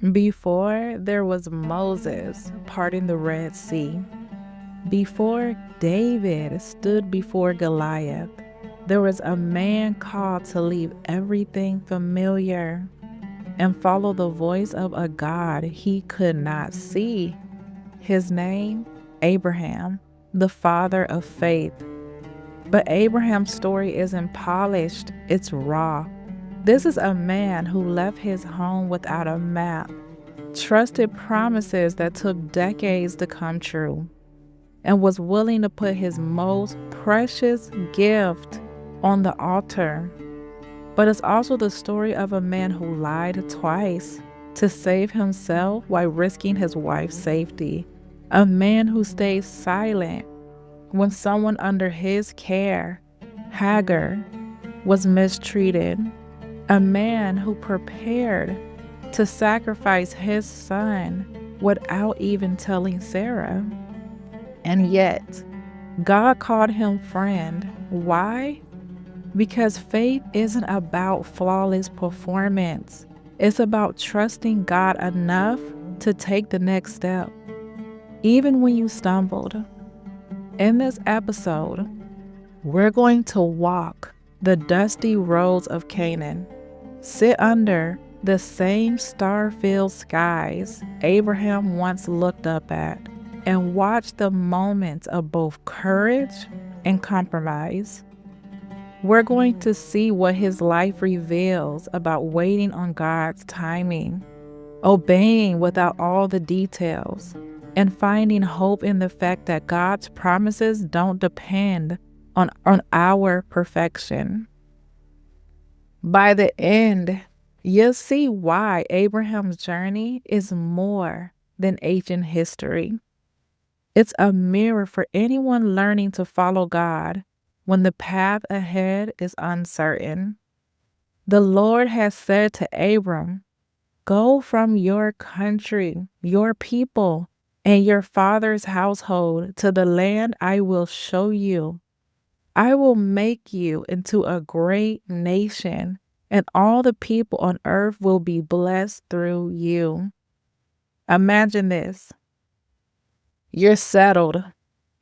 Before there was Moses parting the Red Sea, before David stood before Goliath, there was a man called to leave everything familiar and follow the voice of a God he could not see. His name, Abraham, the father of faith. But Abraham's story isn't polished, it's raw. This is a man who left his home without a map, trusted promises that took decades to come true, and was willing to put his most precious gift on the altar. But it's also the story of a man who lied twice to save himself while risking his wife's safety. A man who stayed silent when someone under his care, Hagar, was mistreated. A man who prepared to sacrifice his son without even telling Sarah. And yet, God called him friend. Why? Because faith isn't about flawless performance. It's about trusting God enough to take the next step, even when you stumbled. In this episode, we're going to walk the dusty roads of Canaan, sit under the same star-filled skies Abraham once looked up at, and watch the moments of both courage and compromise. We're going to see what his life reveals about waiting on God's timing, obeying without all the details, and finding hope in the fact that God's promises don't depend on our perfection. By the end, you'll see why Abraham's journey is more than ancient history. It's a mirror for anyone learning to follow God when the path ahead is uncertain. The Lord has said to Abram, "Go from your country, your people, and your father's household to the land I will show you. I will make you into a great nation, and all the people on earth will be blessed through you." Imagine this. You're settled.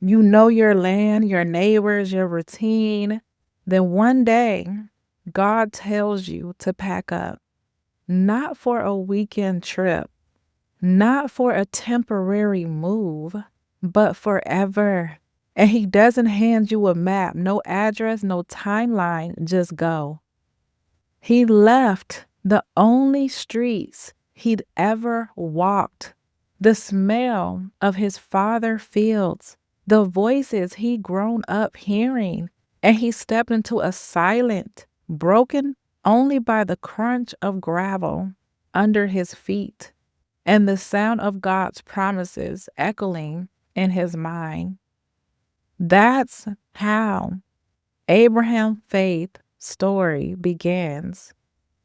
You know your land, your neighbors, your routine. Then one day, God tells you to pack up, not for a weekend trip, not for a temporary move, but forever. And he doesn't hand you a map, no address, no timeline, just go. He left the only streets he'd ever walked, the smell of his father's fields, the voices he'd grown up hearing, and he stepped into a silent, broken only by the crunch of gravel under his feet and the sound of God's promises echoing in his mind. That's how Abraham's faith story begins,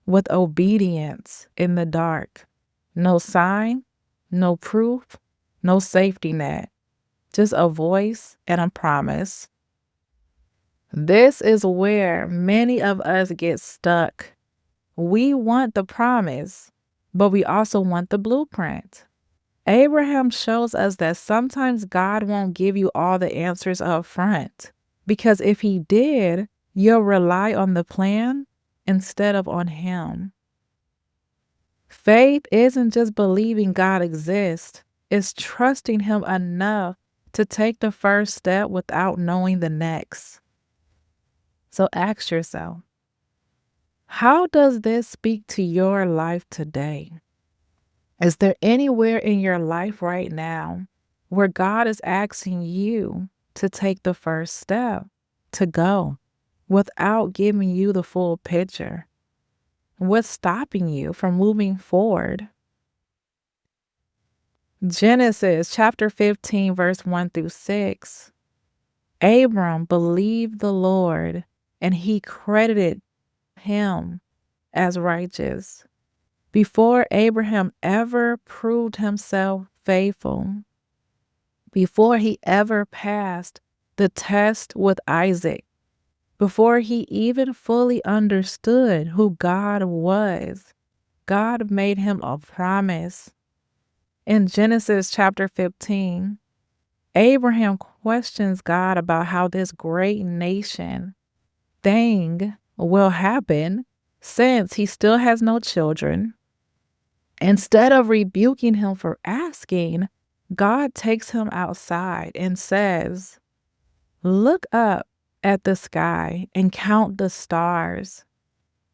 with obedience in the dark. No sign, no proof, no safety net, just a voice and a promise. This is where many of us get stuck. We want the promise, but we also want the blueprint. Abraham shows us that sometimes God won't give you all the answers up front, because if he did, you'll rely on the plan instead of on him. Faith isn't just believing God exists, it's trusting him enough to take the first step without knowing the next. So ask yourself, how does this speak to your life today? Is there anywhere in your life right now where God is asking you to take the first step, to go, without giving you the full picture? What's stopping you from moving forward? Genesis chapter 15, verse 1 through 6. Abram believed the Lord, and he credited him as righteous. Before Abraham ever proved himself faithful, before he ever passed the test with Isaac, before he even fully understood who God was, God made him a promise. In Genesis chapter 15, Abraham questions God about how this great nation thing will happen since he still has no children. Instead of rebuking him for asking, God takes him outside and says, "Look up at the sky and count the stars.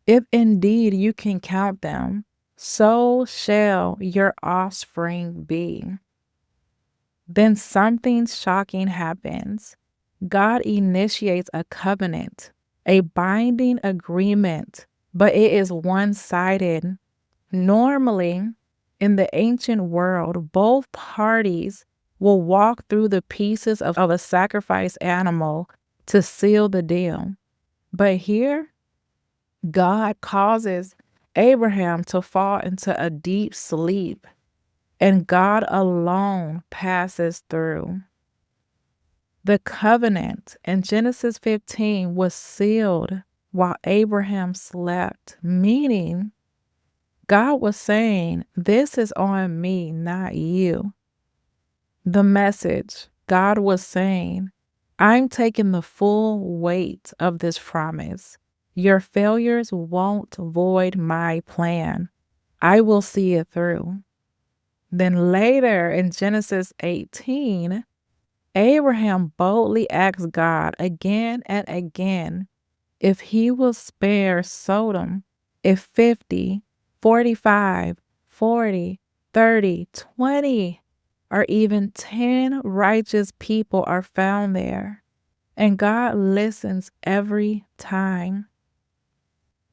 If indeed you can count them, so shall your offspring be." Then something shocking happens. God initiates a covenant, a binding agreement, but it is one-sided. Normally, in the ancient world, both parties will walk through the pieces of a sacrificed animal to seal the deal. But here, God causes Abraham to fall into a deep sleep, and God alone passes through. The covenant in Genesis 15 was sealed while Abraham slept, meaning God was saying, "This is on me, not you." The message, God was saying, "I'm taking the full weight of this promise. Your failures won't void my plan. I will see it through." Then later in Genesis 18, Abraham boldly asks God again and again if he will spare Sodom if 50, 45, 40, 30, 20, or even 10 righteous people are found there. And God listens every time.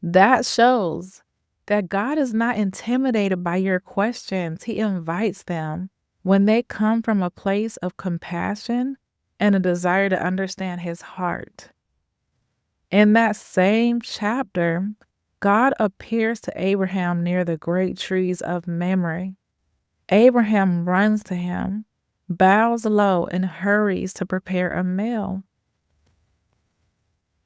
That shows that God is not intimidated by your questions. He invites them when they come from a place of compassion and a desire to understand his heart. In that same chapter, God appears to Abraham near the great trees of Mamre. Abraham runs to him, bows low, and hurries to prepare a meal.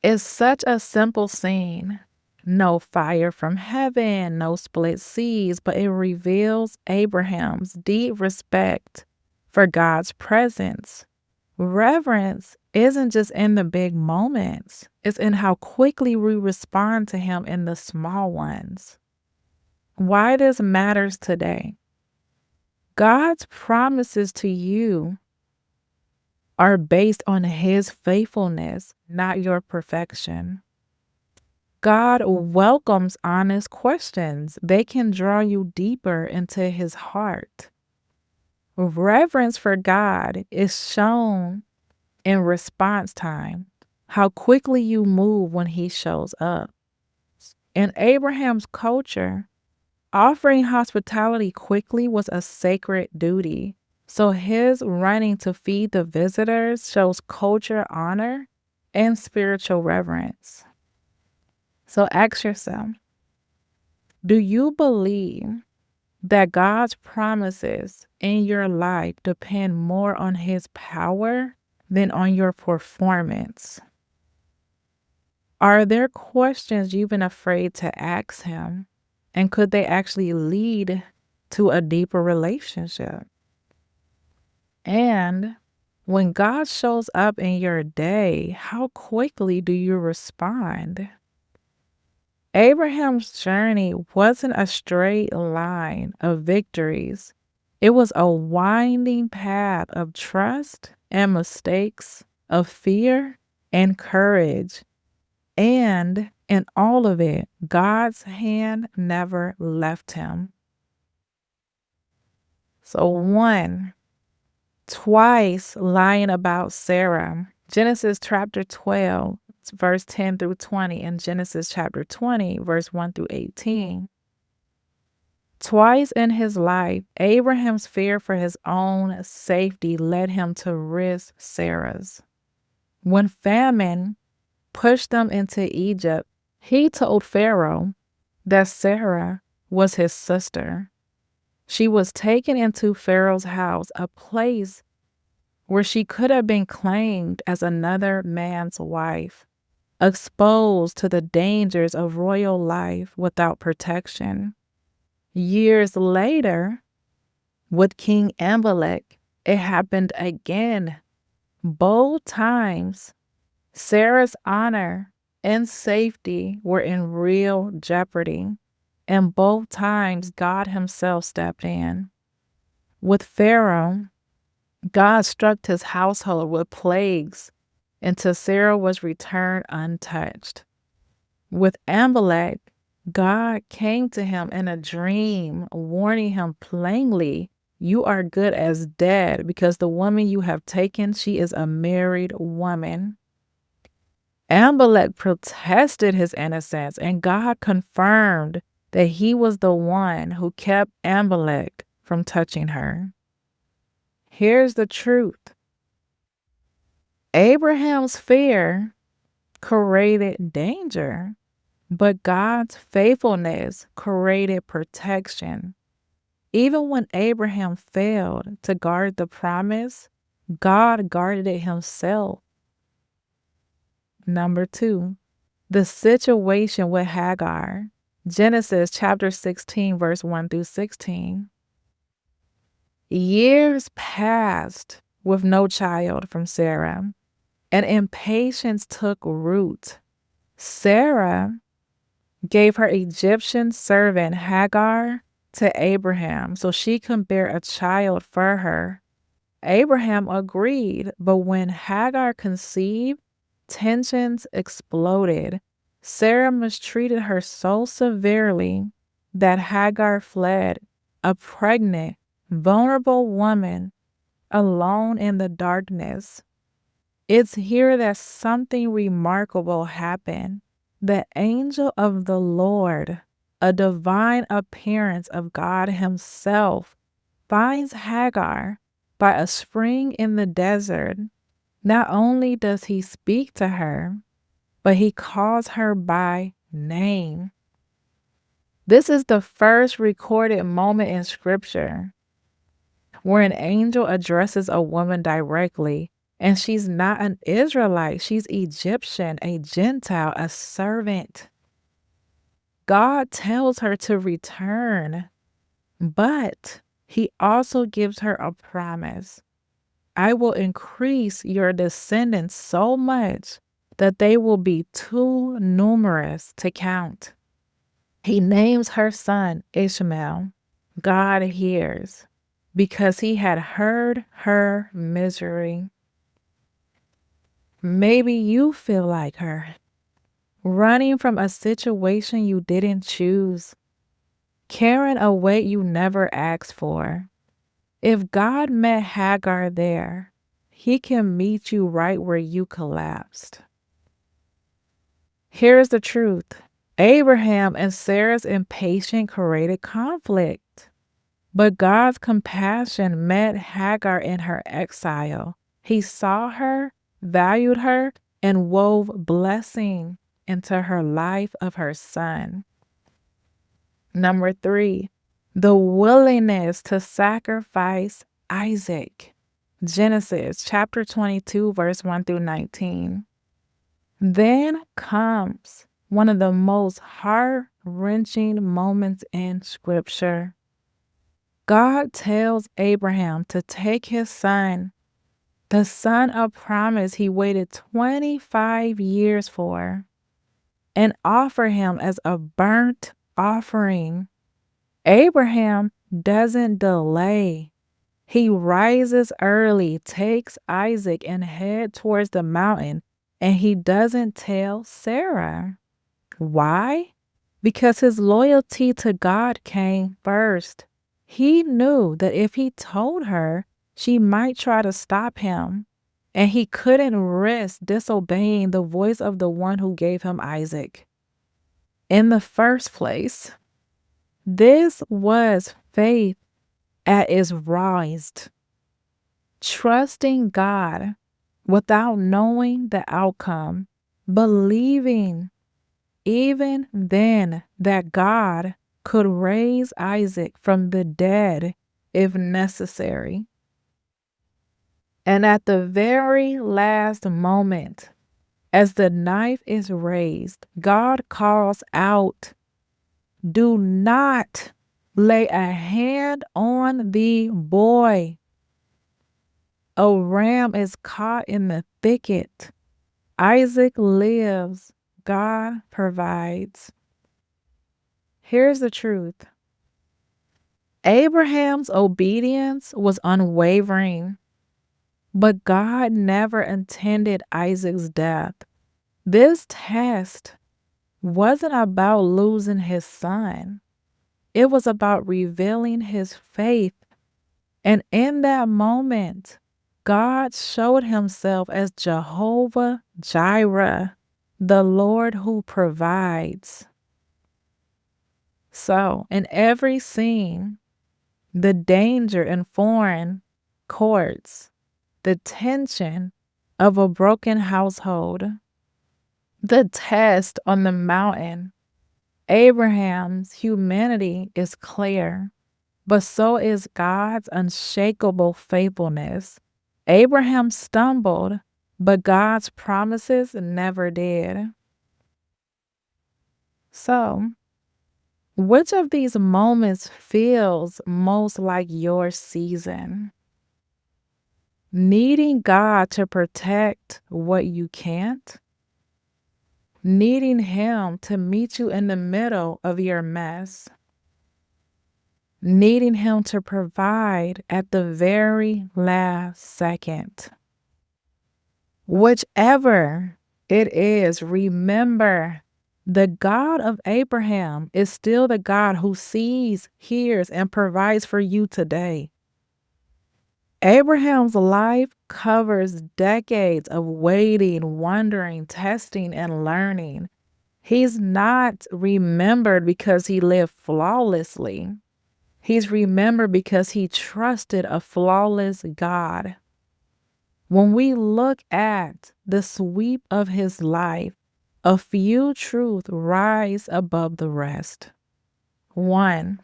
It's such a simple scene. No fire from heaven, no split seas, but it reveals Abraham's deep respect for God's presence. Reverence isn't just in the big moments, it's in how quickly we respond to him in the small ones. Why this matters today? God's promises to you are based on his faithfulness, not your perfection. God welcomes honest questions. They can draw you deeper into his heart. Reverence for God is shown in response time, how quickly you move when he shows up. In Abraham's culture, offering hospitality quickly was a sacred duty. So his running to feed the visitors shows culture honor and spiritual reverence. So ask yourself, do you believe that God's promises in your life depend more on his power than on your performance? Are there questions you've been afraid to ask him? And could they actually lead to a deeper relationship? And when God shows up in your day, how quickly do you respond? Abraham's journey wasn't a straight line of victories. It was a winding path of trust and mistakes, of fear and courage. And in all of it, God's hand never left him. So twice lying about Sarah. Genesis chapter 12, verse 10 through 20, and Genesis chapter 20, verse 1 through 18. Twice in his life, Abraham's fear for his own safety led him to risk Sarah's. When famine pushed them into Egypt, he told Pharaoh that Sarah was his sister. She was taken into Pharaoh's house, a place where she could have been claimed as another man's wife, exposed to the dangers of royal life without protection. Years later, with King Amalek, it happened again. Both times, Sarah's honor and safety were in real jeopardy, and both times God Himself stepped in. With Pharaoh, God struck his household with plagues until Sarah was returned untouched. With Amalek, God came to him in a dream, warning him plainly, "You are good as dead, because the woman you have taken, she is a married woman." Amalek protested his innocence, and God confirmed that He was the one who kept Amalek from touching her. Here's the truth: Abraham's fear created danger, but God's faithfulness created protection. Even when Abraham failed to guard the promise, God guarded it Himself. Number 2, the situation with Hagar. Genesis chapter 16, verse 1 through 16. Years passed with no child from Sarah, and impatience took root. Sarah gave her Egyptian servant Hagar to Abraham so she could bear a child for her. Abraham agreed, but when Hagar conceived, tensions exploded. Sarah mistreated her so severely that Hagar fled, a pregnant, vulnerable woman, alone in the darkness. It's here that something remarkable happened. The angel of the Lord, a divine appearance of God Himself, finds Hagar by a spring in the desert. Not only does He speak to her, but He calls her by name. This is the first recorded moment in Scripture where an angel addresses a woman directly, and she's not an Israelite. She's Egyptian, a Gentile, a servant. God tells her to return, but He also gives her a promise. "I will increase your descendants so much that they will be too numerous to count." He names her son Ishmael. God hears, because He had heard her misery. Maybe you feel like her, running from a situation you didn't choose, carrying a weight you never asked for. If God met Hagar there, He can meet you right where you collapsed. Here's the truth: Abraham and Sarah's impatience created conflict, but God's compassion met Hagar in her exile. He saw her, valued her, and wove blessing into her life of her son. Number 3, the willingness to sacrifice Isaac. Genesis chapter 22, verse 1 through 19. Then comes one of the most heart-wrenching moments in Scripture. God tells Abraham to take his son, the son of promise He waited 25 years for, and offer him as a burnt offering. Abraham doesn't delay. He rises early, takes Isaac, and head towards the mountain, and he doesn't tell Sarah. Why? Because his loyalty to God came first. He knew that if he told her, she might try to stop him, and he couldn't risk disobeying the voice of the one who gave him Isaac. In the first place, this was faith at its rawest. Trusting God without knowing the outcome, believing even then that God could raise Isaac from the dead if necessary. And at the very last moment, as the knife is raised, God calls out, "Do not Lay a hand on the boy. A ram is caught in the thicket. Isaac lives. God provides. Here's the truth. Abraham's obedience was unwavering, but God never intended Isaac's death. This test wasn't about losing his son. It was about revealing his faith. And in that moment, God showed himself as Jehovah Jireh, the Lord who provides. So, in every scene, the danger in foreign courts, the tension of a broken household, the test on the mountain, Abraham's humanity is clear, but so is God's unshakable faithfulness. Abraham stumbled, but God's promises never did. So, which of these moments feels most like your season? Needing God to protect what you can't? Needing Him to meet you in the middle of your mess? Needing Him to provide at the very last second? Whichever it is, remember, the God of Abraham is still the God who sees, hears, and provides for you today. Abraham's life covers decades of waiting, wondering, testing, and learning. He's not remembered because he lived flawlessly. He's remembered because he trusted a flawless God. When we look at the sweep of his life, a few truths rise above the rest. 1.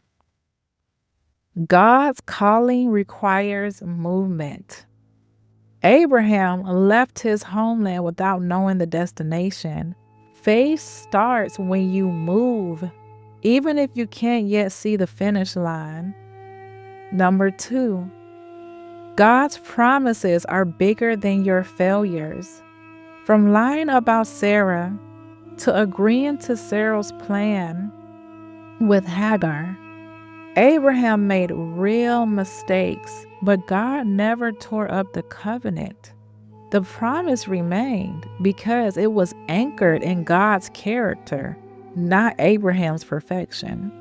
God's calling requires movement. Abraham left his homeland without knowing the destination. Faith starts when you move, even if you can't yet see the finish line. Number 2, God's promises are bigger than your failures. From lying about Sarah to agreeing to Sarah's plan with Hagar, Abraham made real mistakes, but God never tore up the covenant. The promise remained because it was anchored in God's character, not Abraham's perfection.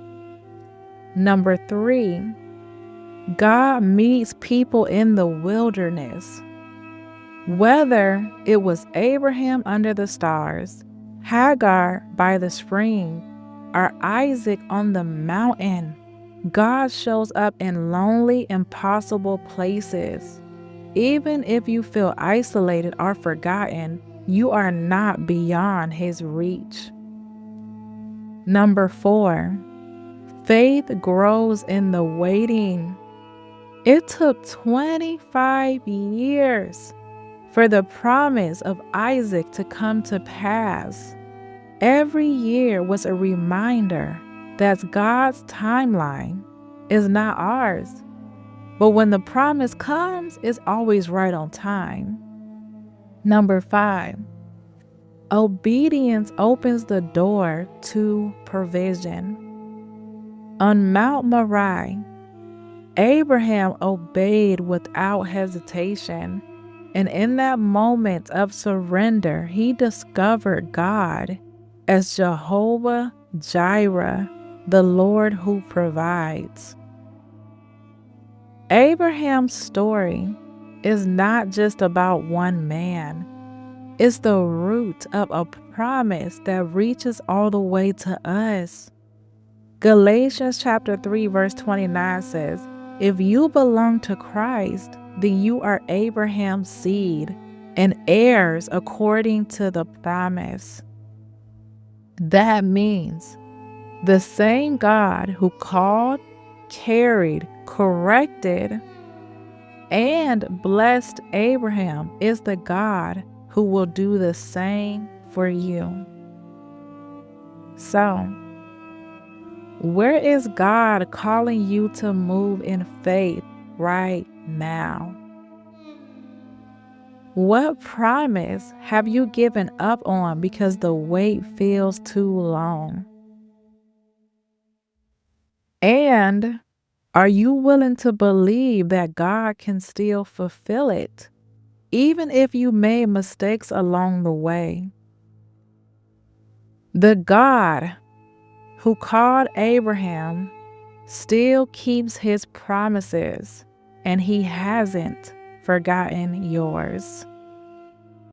Number 3, God meets people in the wilderness. Whether it was Abraham under the stars, Hagar by the spring, or Isaac on the mountain, God shows up in lonely, impossible places. Even if you feel isolated or forgotten, you are not beyond His reach. Number 4, faith grows in the waiting. It took 25 years for the promise of Isaac to come to pass. Every year was a reminder that God's timeline is not ours. But when the promise comes, it's always right on time. Number 5, obedience opens the door to provision. On Mount Moriah, Abraham obeyed without hesitation. And in that moment of surrender, he discovered God as Jehovah Jireh, the Lord who provides. Abraham's story is not just about one man. It's the root of a promise that reaches all the way to us. Galatians chapter 3 verse 29 says, if you belong to Christ, then you are Abraham's seed and heirs according to the promise. That means the same God who called, carried, corrected, and blessed Abraham is the God who will do the same for you. So, Where is God calling you to move in faith right now? What promise have you given up on because the wait feels too long? And are you willing to believe that God can still fulfill it, even if you made mistakes along the way? The God who called Abraham still keeps his promises, and he hasn't forgotten yours.